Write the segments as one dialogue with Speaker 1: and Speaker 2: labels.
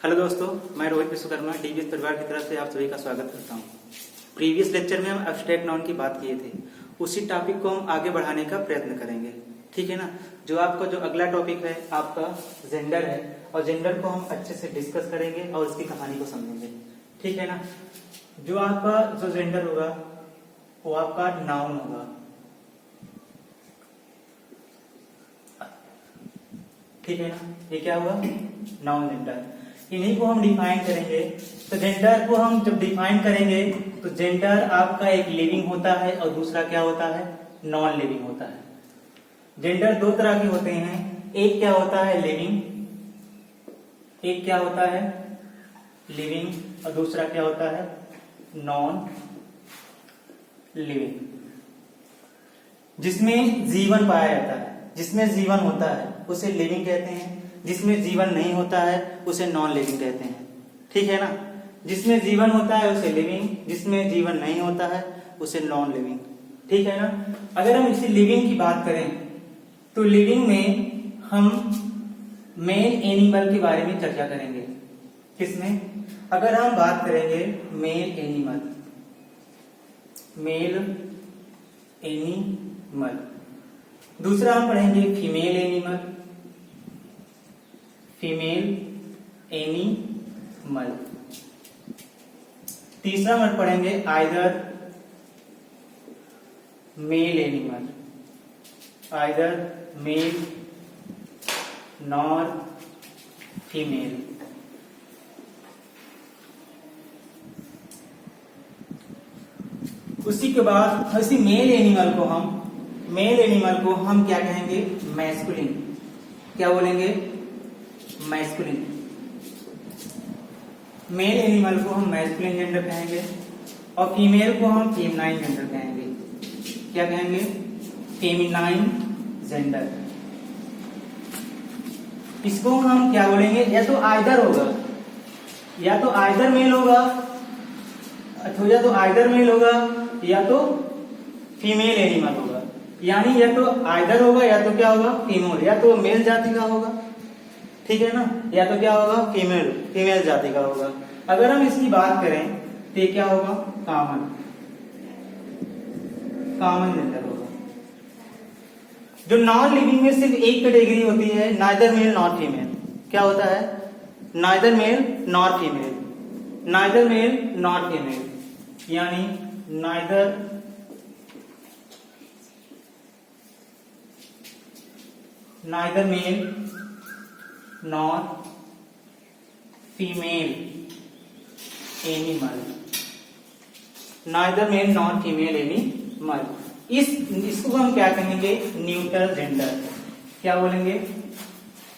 Speaker 1: Hello दोस्तों, मैं Rohit Vishwakarma DVS परिवार की तरफ से आप सभी का स्वागत करता हूं। प्रीवियस लेक्चर में हम एब्स्ट्रैक्ट नाउन की बात किए थे, उसी टॉपिक को हम आगे बढ़ाने का प्रयत्न करेंगे। ठीक है ना। जो आपका जो अगला टॉपिक है आपका जेंडर है, और जेंडर को हम अच्छे से डिस्कस करेंगे और उसकी कहानी को समझेंगे। ठीक है ना। जो आपका जो जेंडर होगा वो आपका नाउन होगा। ठीक है ना। ये क्या हुआ? Noun gender. इन्हीं को हम डिफाइन करेंगे। तो जेंडर को हम जब डिफाइन करेंगे तो जेंडर आपका एक लिविंग होता है और दूसरा क्या होता है? नॉन लिविंग होता है। जेंडर दो तरह के होते हैं, एक क्या होता है? लिविंग। एक क्या होता है? लिविंग और दूसरा क्या होता है? Non living. जिसमें जीवन पाया जाता है, जिसमें जीवन होता है उसे लिविंग कहते हैं, जिसमें जीवन नहीं होता है उसे नॉन लिविंग कहते हैं। ठीक है ना। जिसमें जीवन होता है उसे लिविंग, जिसमें जीवन नहीं होता है उसे नॉन लिविंग। ठीक है ना। अगर हम इसी लिविंग की बात करें तो लिविंग में हम मेल एनिमल के बारे में चर्चा करेंगे। किसमें? अगर हम बात करेंगे मेल एनिमल, मेल एनिमल। दूसरा हम पढ़ेंगे फीमेल एनिमल, फीमेल एनिमल। तीसरा हम पढ़ेंगे either male animal, either male nor female. उसी के बाद इसी मेल एनिमल को हम क्या कहेंगे? मैस्कुलिन। क्या बोलेंगे? मैस्कुलिन। मेल एनिमल को हम मैस्कुलिन जेंडर कहेंगे और फीमेल को हम फेमिनाइन जेंडर कहेंगे। क्या कहेंगे? Feminine gender. इसको हम क्या बोलेंगे? या तो आइदर होगा, या तो आइदर मेल होगा, या तो आइदर मेल होगा या तो फीमेल एनिमल होगा। यानी या तो आइदर होगा या तो क्या होगा? फीमेल, या तो मेल जाति का होगा। ठीक है ना। या तो क्या होगा? फीमेल जाति का होगा। अगर हम इसकी बात करें तो ये क्या होगा? कॉमन जेंडर होगा। जो नॉन लिविंग में सिर्फ एक कैटेगरी होती है, नाइदर मेल नॉट फीमेल। क्या होता है? Neither male not female, neither male not female. यानी neither male not female animal, neither male not female animal. इसको हम क्या कहेंगे? Neutral gender. क्या बोलेंगे?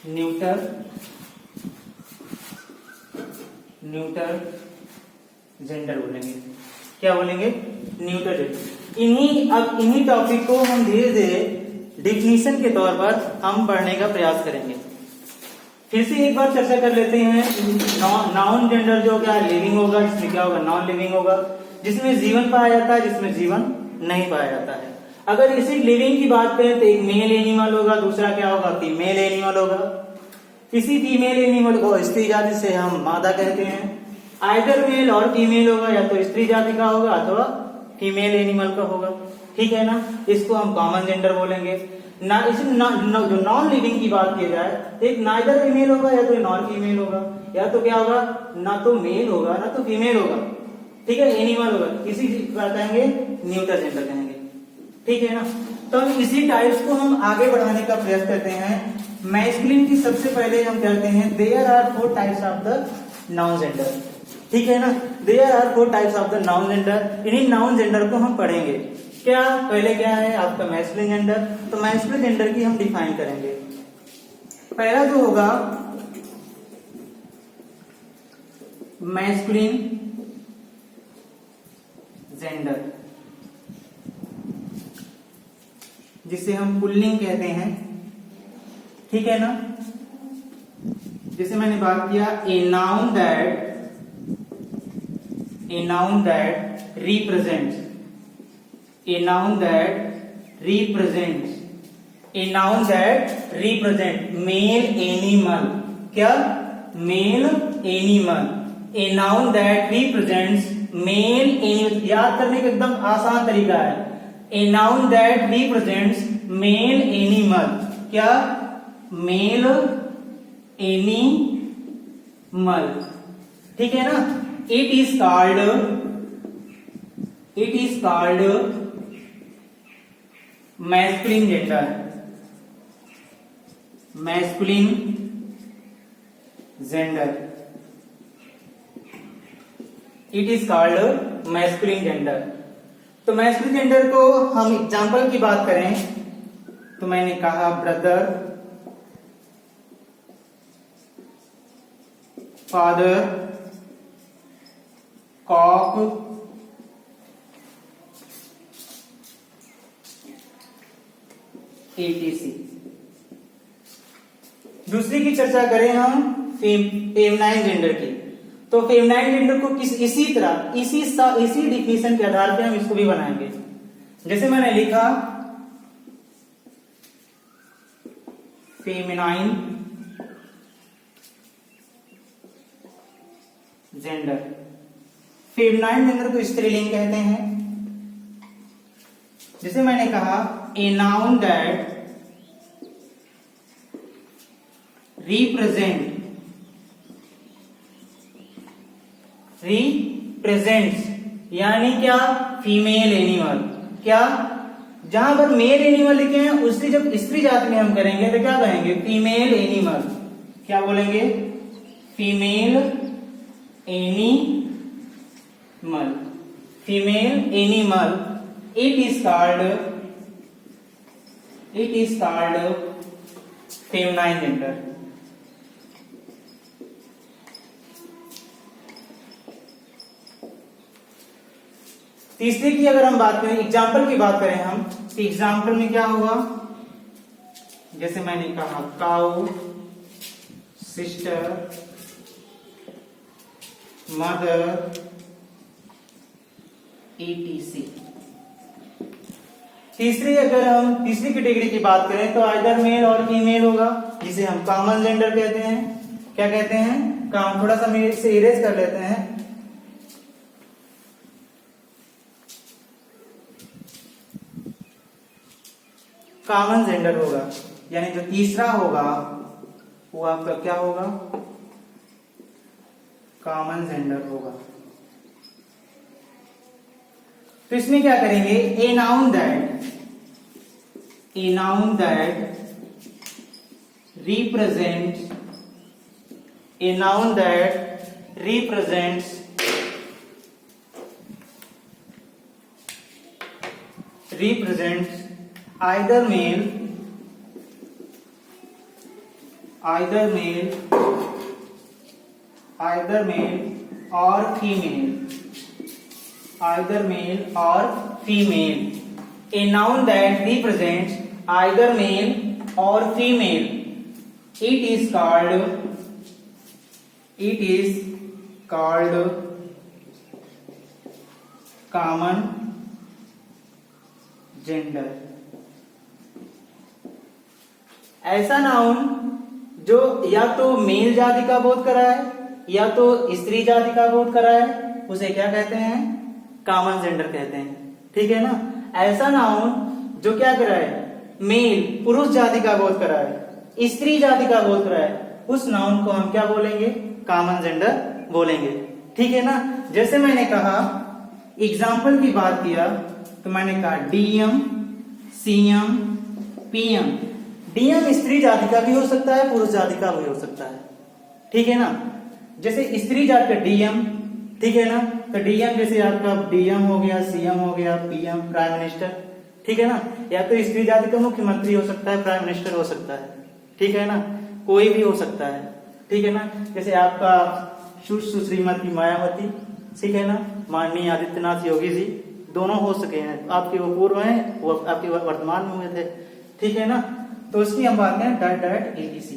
Speaker 1: न्यूट्रल जेंडर बोलेंगे। क्या बोलेंगे? Neutral gender. इन्हीं टॉपिक को हम धीरे धीरे डिफिनीशन के तौर पर हम पढ़ने का प्रयास करेंगे। फिर से एक बार चर्चा कर लेते हैं। नाउन जेंडर जो क्या लिविंग होगा, जिसमें क्या होगा? नॉन लिविंग होगा। जिसमें जीवन पाया जाता है, जिसमें जीवन नहीं पाया जाता है। अगर इसी लिविंग की बात करें तो एक मेल एनिमल होगा, दूसरा क्या होगा? फीमेल एनिमल होगा। इसी फीमेल एनिमल को स्त्री जाति से हम मादा कहते हैं। आइदर मेल और फीमेल होगा, या तो स्त्री जाति का होगा अथवा फीमेल एनिमल का होगा। ठीक है ना। इसको हम कॉमन जेंडर बोलेंगे। जो नॉन लिविंग की बात की जाए तो एक नाइदर फीमेल होगा या तो नॉन फीमेल होगा, या तो क्या होगा? ना तो मेल होगा ना तो फीमेल होगा। ठीक है। एनिमल होगा। इसी कहेंगे न्यूट्रल जेंडर कहेंगे। ठीक है ना। तो हम इसी टाइप्स को हम आगे बढ़ाने का प्रयास करते हैं। मैस्कुलिन की सबसे पहले हम कहते हैं there are 4 types of the noun gender. ठीक है ना। There are 4 types of the noun gender. इन्हीं नाउन जेंडर को हम पढ़ेंगे। क्या पहले क्या है आपका? Masculine gender. तो मैस्कुलिन जेंडर की हम डिफाइन करेंगे। पहला जो होगा मैस्कुलिन जेंडर, जिसे हम पुल्लिंग कहते हैं। ठीक है ना। जैसे मैंने बात किया, a noun that represents, a noun that represent male animal. क्या? Male animal, a noun that represents male animal. याद करने का एकदम आसान तरीका है, a noun that represents male animal. क्या? मेल एनिमल, ठीक है ना। It is called masculine gender, masculine gender, it is called masculine gender. तो मैस्कुलिन जेंडर को हम एग्जाम्पल की बात करें तो मैंने कहा ब्रदर, फादर, कॉक, etc। दूसरी की चर्चा करें हम फेमिनाइन जेंडर की, तो फेमिनाइन जेंडर को इसी तरह इसी डिफिनेशन के आधार पे हम इसको भी बनाएंगे। जैसे मैंने लिखा फेमिनाइन जेंडर, फेमिनाइन जेंडर को स्त्रीलिंग कहते हैं। जैसे मैंने कहा ए नाउन दैट रिप्रेजेंट्स, यानी क्या? Female animal. क्या? जहां पर मेल एनिमल लिखे हैं उसकी जब स्त्री जाति में हम करेंगे तो क्या कहेंगे? Female animal. क्या बोलेंगे? Female animal, female animal. It is called feminine gender. तीसरे की अगर हम बात करें, एग्जाम्पल की बात करें हम, तो एग्जाम्पल में क्या होगा? जैसे मैंने कहा काऊ, सिस्टर, मदर, etc। तीसरी कैटेगरी की बात करें तो आइदर मेल और फीमेल होगा, जिसे हम कॉमन जेंडर कहते हैं। क्या कहते हैं? काम थोड़ा सा मेरे से इरेज कर लेते हैं। कॉमन जेंडर होगा, यानी जो तीसरा होगा वो आपका क्या होगा? कॉमन जेंडर होगा। तो इसमें क्या करेंगे? ए noun that represents either male or female, a noun that represents either male or female, it is called common gender. ऐसा नाउन जो या तो मेल जाति का बोध करा है या तो स्त्री जाति का बोध करा है, उसे क्या कहते हैं? कॉमन जेंडर कहते हैं, ठीक है ना। ऐसा नाउन जो क्या करा है? मेल पुरुष जाति का बोध करा है, स्त्री जाति का बोध करा है, उस नाउन को हम क्या बोलेंगे? कॉमन जेंडर बोलेंगे, ठीक है ना। जैसे मैंने कहा एग्जाम्पल की बात किया तो मैंने कहा डीएम, सीएम, पीएम। डीएम स्त्री जाति का भी हो सकता है, पुरुष जाति का भी हो सकता है, ठीक है ना। जैसे स्त्री जाति का डीएम, ठीक है ना, तो डीएम जैसे आपका डीएम हो गया, सीएम हो गया, पीएम प्राइम मिनिस्टर, ठीक है ना। या तो स्त्री जाति का मुख्यमंत्री हो सकता है, प्राइम मिनिस्टर हो सकता है, ठीक है ना, कोई भी हो सकता है, ठीक है ना। जैसे आपका सुश्रीमती मायावती, ठीक है ना, माननीय आदित्यनाथ योगी जी, दोनों हो सके हैं। आपके वो पूर्व हैं, वो आपके वर्तमान में हुए थे, ठीक है ना। तो उसकी हम बात करें डायरेक्ट एबीसी,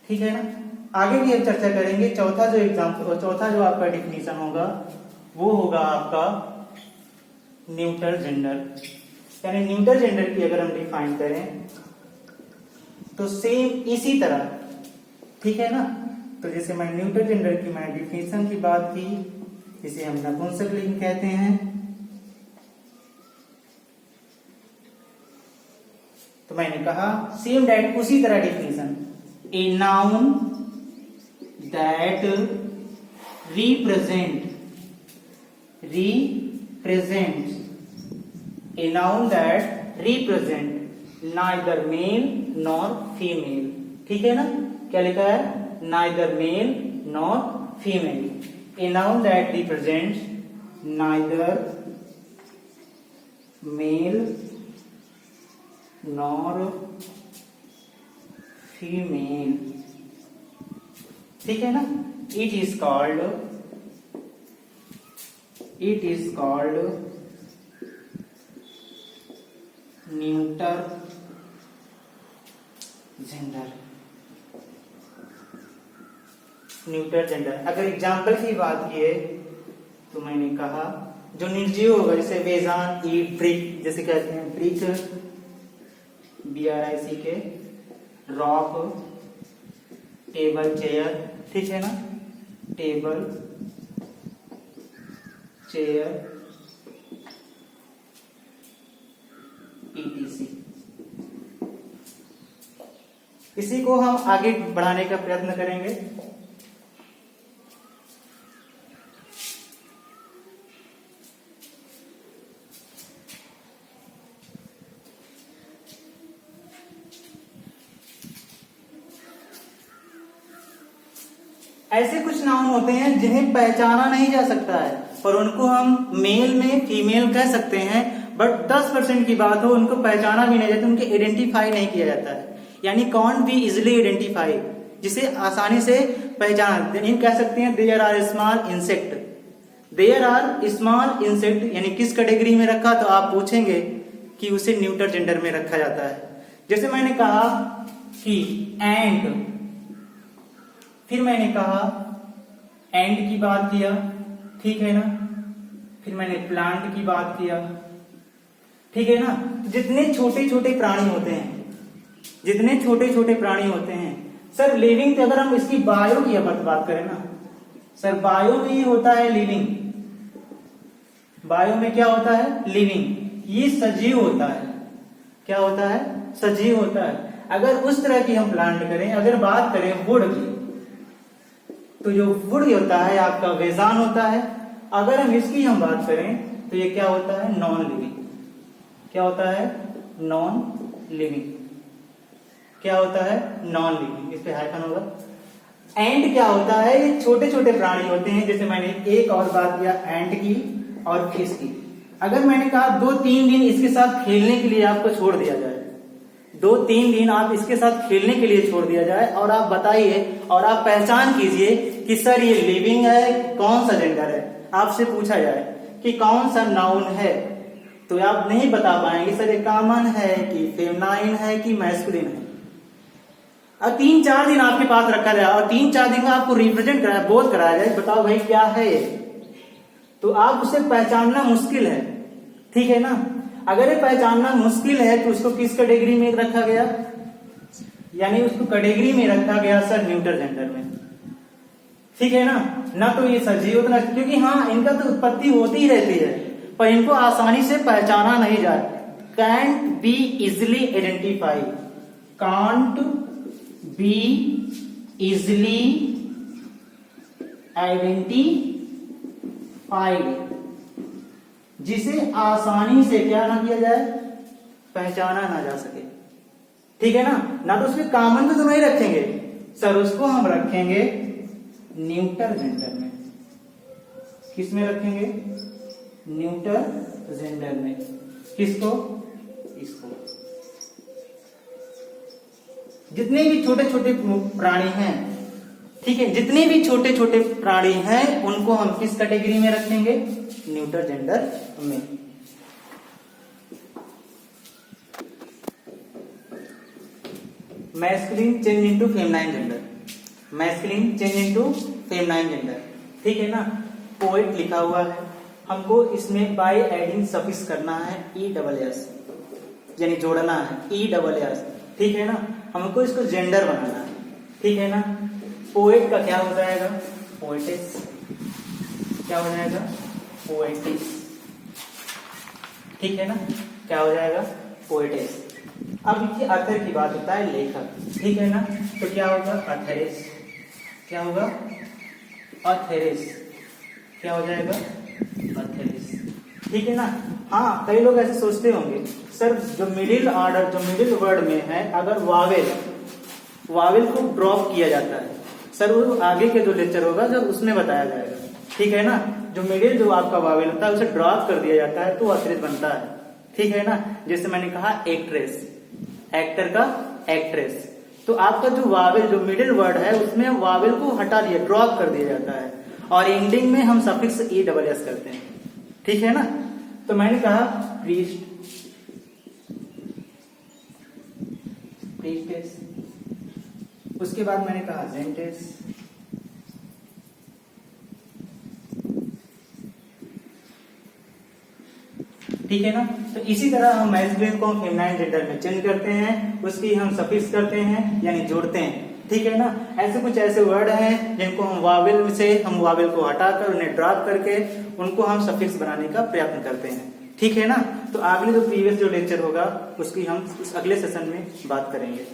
Speaker 1: ठीक है ना। आगे भी एक चर्चा करेंगे। चौथा जो आपका डिफिनीशन होगा वो होगा आपका न्यूट्रल जेंडर। यानी न्यूट्रल जेंडर की अगर हम डिफाइन करें तो सेम इसी तरह, ठीक है ना, तो जैसे मैं न्यूटर जेंडर की मैं डिफिनेशन की बात की, जिसे हम नपुंसक लिंग कहते हैं। तो मैंने कहा सेम दैट, उसी तरह definition, A noun that represents a noun that represent neither male nor female। ठीक है ना, क्या लिखा है? neither male nor female। a noun that represents neither male nor female। ठीक है ना, it is called neuter gender। Neuter gender. अगर एग्जाम्पल की बात किए तो मैंने कहा जो निर्जीव होगा, जैसे बेजान, ईट, ब्रिक, जैसे कहते हैं ब्रिक, BRIC के, रॉक, टेबल, चेयर। ठीक है ना, टेबल, चेयर, ETC। इसी को हम आगे बढ़ाने का प्रयत्न करेंगे। ऐसे कुछ नाउन होते हैं जिन्हें पहचाना नहीं जा सकता है, पर उनको हम मेल में फीमेल कह सकते हैं, बट 10% की बात हो उनको पहचाना भी नहीं जाता, उनके आइडेंटिफाई नहीं किया जाता है। यानी कॉन्ट बी इजिली आइडेंटिफाई, जिसे आसानी से पहचान इन कह सकते हैं। There are small insect, there are small insect यानी किस कैटेगरी में रखा, तो आप पूछेंगे कि उसे न्यूटर जेंडर में रखा जाता है। जैसे मैंने कहा कि एंड, फिर मैंने कहा एंड की बात किया, ठीक है ना, फिर मैंने प्लांट की बात किया, ठीक है ना। जितने छोटे छोटे प्राणी होते हैं, जितने छोटे छोटे प्राणी होते हैं, सर लिविंग, तो अगर हम इसकी बायो की बात करें ना सर, बायो में होता है लिविंग, बायो में क्या होता है? लिविंग। ये सजीव होता है, क्या होता है? सजीव होता है। अगर उस तरह की हम प्लांट करें, अगर बात करें वुड की, तो जो वुड होता है आपका वेजान होता है। अगर हम इसकी हम बात करें तो ये क्या होता है? Non living. क्या होता है? Non living. क्या होता है? Non living. इस पे हाइफन होगा। एंड क्या होता है? ये छोटे छोटे प्राणी होते हैं। जैसे मैंने एक और बात किया एंड की और फिश की। अगर मैंने कहा 2-3 दिन इसके साथ खेलने के लिए आपको छोड़ दिया जाए, 2-3 दिन आप इसके साथ खेलने के लिए छोड़ दिया जाए, और आप बताइए और आप पहचान कीजिए कि सर ये लिविंग है, कौन सा जेंडर है। आपसे पूछा जाए कि कौन सा नाउन है, तो आप नहीं बता पाएंगे सर ये कॉमन है कि फेमिनाइन है कि मैस्कुलिन है। अब 3-4 दिन आपके पास रखा जाए और 3-4 दिन में आपको रिप्रेजेंट कराया, बोध कराया जाए, बताओ भाई क्या है ये, तो आप उसे पहचानना मुश्किल है, ठीक है ना। अगर ये पहचानना मुश्किल है तो उसको किस कैटेगरी में रखा गया? यानी उसको कैटेगरी में रखा गया सर न्यूटर जेंडर में, ठीक है ना तो ये सजीव, ना क्योंकि हाँ इनका तो उत्पत्ति होती ही रहती है, पर इनको आसानी से पहचाना नहीं जाता। Cantt be easily identify, can't be easily identified, जिसे आसानी से क्या ना किया जाए? पहचाना ना जा सके, ठीक है ना तो उसमें कॉमन तो नहीं रखेंगे सर, उसको हम रखेंगे न्यूटर जेंडर में। किस में रखेंगे? न्यूटर जेंडर में। किसको? इसको। जितने भी छोटे छोटे प्राणी हैं, ठीक है, जितने भी छोटे छोटे प्राणी हैं उनको हम किस कैटेगरी में रखेंगे? न्यूटर जेंडर में। Masculine change into feminine gender, masculine change into feminine gender, ठीक है ना। पोएट लिखा हुआ है, हमको इसमें बाय एडिंग सफिक्स करना है ESS, यानी जोड़ना है ESS, ठीक है ना। हमको इसको जेंडर बनाना है, ठीक है ना। पोएट का क्या हो जाएगा? पोएटिस। क्या हो जाएगा? पोएटिस। ठीक है ना, क्या हो जाएगा? पोएटिस। अब देखिए अथर की बात होता है, लेखक, ठीक है ना, तो क्या होगा? अथेरिस। क्या होगा? अथेरिस। क्या हो जाएगा? अथेरिस। ठीक है ना। हाँ, कई लोग ऐसे सोचते होंगे सर जो मिडिल ऑर्डर, जो मिडिल वर्ड में है, अगर वावेल को ड्रॉप किया जाता है सर, वो आगे के जो लेक्चर होगा जब उसमें बताया जाएगा। ठीक है ना, जो मिडिल जो आपका वावेल होता है उसे ड्रॉप कर दिया जाता है तो अथेरिस बनता है। ठीक है ना, जैसे मैंने कहा एक्ट्रेस, एक्टर का एक्ट्रेस, तो आपका जो वावेल, जो मिडिल वर्ड है उसमें वावेल को हटा दिया, ड्रॉप कर दिया जाता है और एंडिंग में हम सफिक्स ESS करते हैं। ठीक है ना, तो मैंने कहा प्रीस्ट, प्रीस्टेस, उसके बाद मैंने कहा जेंटेस, ठीक है ना। तो इसी तरह हम मैस्कुलिन को फेमिनाइन जेंडर में चेंज करते हैं, उसकी हम सफिक्स करते हैं यानी जोड़ते हैं। ठीक है ना, ऐसे कुछ ऐसे वर्ड हैं जिनको हम वावेल से, हम वावेल को हटाकर उन्हें ड्रॉप करके उनको हम सफिक्स बनाने का प्रयत्न करते हैं। ठीक है ना, तो अगले जो प्रीवियस जो लेक्चर होगा उसकी हम उस अगले सेशन में बात करेंगे।